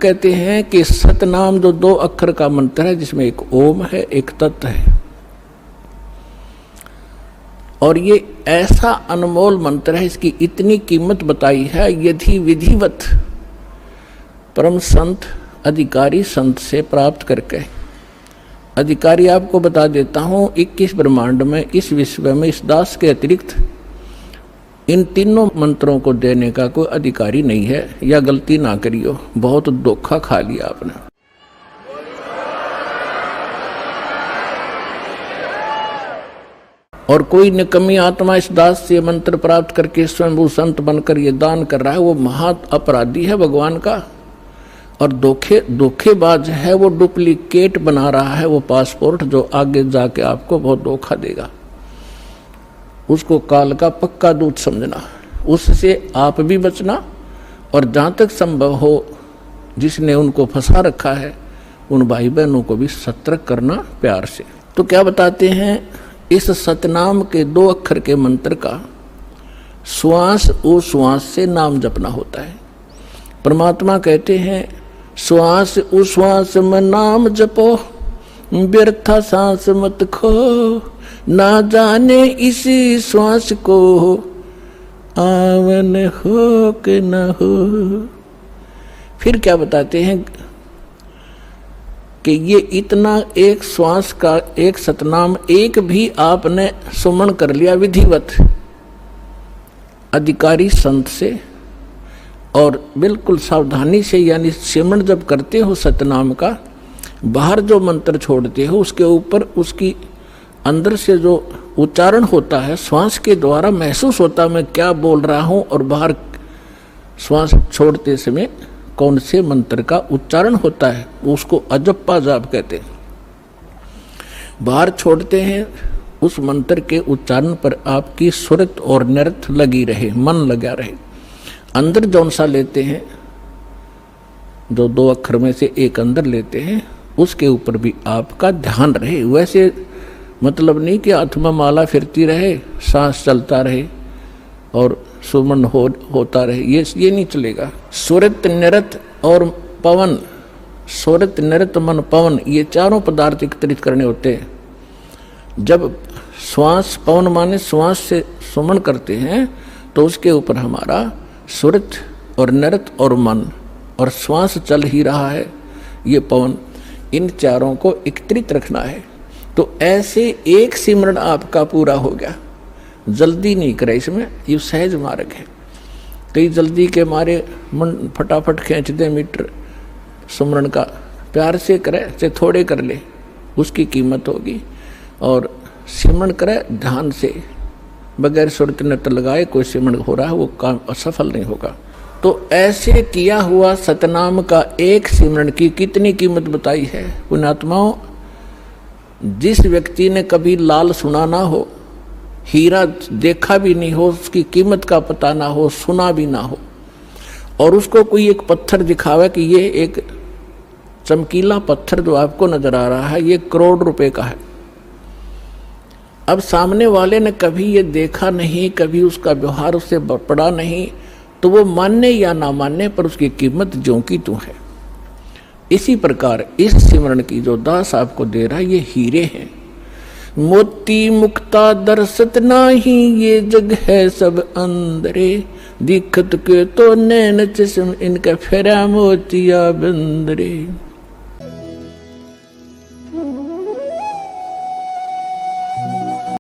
कहते हैं कि सतनाम जो 2 अक्षर का मंत्र है, जिसमें एक ओम है, एक तत् है, और ये ऐसा अनमोल मंत्र है, इसकी इतनी कीमत बताई है। यदि विधिवत परम संत अधिकारी संत से प्राप्त करके, अधिकारी आपको बता देता हूं, 21 ब्रह्मांड में, इस विश्व में, इस दास के अतिरिक्त इन तीनों मंत्रों को देने का कोई अधिकारी नहीं है। या गलती ना करियो, बहुत धोखा खा लिया आपने। और कोई निकम्मी आत्मा इस दास से मंत्र प्राप्त करके स्वयं संत बनकर ये दान कर रहा है, वो महा अपराधी है भगवान का, और धोखेबाज है, वो डुप्लीकेट बना रहा है, वो पासपोर्ट जो आगे जाके आपको बहुत धोखा देगा। उसको काल का पक्का दूत समझना, उससे आप भी बचना, और जहाँ तक संभव हो जिसने उनको फंसा रखा है उन भाई बहनों को भी सतर्क करना प्यार से। तो क्या बताते हैं, इस सतनाम के 2 अक्षर के मंत्र का श्वास उश्वास से नाम जपना होता है। परमात्मा कहते हैं, श्वास उश्वास में नाम जपो, व्यर्था सांस मत खो, ना जाने इसी श्वास को आवन हो कि न हो। फिर क्या बताते हैं कि ये इतना एक श्वास का एक सतनाम एक भी आपने सुमन कर लिया विधिवत अधिकारी संत से, और बिल्कुल सावधानी से, यानी सिमरण जब करते हो सतनाम का, बाहर जो मंत्र छोड़ते हो उसके ऊपर उसकी अंदर से जो उच्चारण होता है, श्वास के द्वारा महसूस होता है मैं क्या बोल रहा हूँ, और बाहर श्वास छोड़ते समय कौन से मंत्र का उच्चारण होता है, उसको अजप्पा जाप कहते हैं। बाहर छोड़ते हैं, उस मंत्र के उच्चारण पर आपकी सुरत और नृत्य लगी रहे, मन लगा रहे। अंदर जौन सा लेते हैं, जो 2 अक्षर में से एक अंदर लेते हैं, उसके ऊपर भी आपका ध्यान रहे। वैसे मतलब नहीं कि हाथ में माला फिरती रहे, सांस चलता रहे और सुमन होता रहे, ये नहीं चलेगा। सुरत नृत्य और पवन, सुरत नृत्य मन पवन, ये चारों पदार्थ एकत्रित करने होते हैं। जब श्वास, पवन माने श्वास से सुमन करते हैं, तो उसके ऊपर हमारा सुरत और नृत्य और मन और श्वास चल ही रहा है, ये पवन, इन चारों को एकत्रित रखना है। तो ऐसे एक सिमरण आपका पूरा हो गया। जल्दी नहीं करे इसमें, ये सहज मार्ग है। कई जल्दी के मारे मन फटाफट खींच दे मीटर सिमरण का, प्यार से करे चाहे थोड़े कर ले, उसकी कीमत होगी। और सिमरण करे ध्यान से, बगैर सुरत नृत्य लगाए कोई सिमरण हो रहा है, वो काम असफल नहीं होगा। तो ऐसे किया हुआ सतनाम का एक सिमरण की कितनी कीमत बताई है पुण्यात्माओं। जिस व्यक्ति ने कभी लाल सुना ना हो, हीरा देखा भी नहीं हो, उसकी कीमत का पता ना हो, सुना भी ना हो, और उसको कोई एक पत्थर दिखावे कि ये एक चमकीला पत्थर जो आपको नजर आ रहा है, ये करोड़ रुपए का है। अब सामने वाले ने कभी ये देखा नहीं, कभी उसका व्यवहार उससे पड़ा नहीं, तो वो मानने या ना मानने पर उसकी कीमत ज्यों की त्यों है। इसी प्रकार इस सिमरण की जो दास आपको दे रहा है, ये हीरे हैं। मोती मुक्ता दर्शत नाही, ये जग है सब अंदरे, दिखत के तो नैन चश्म इनका फेरा मोतिया बंदरे।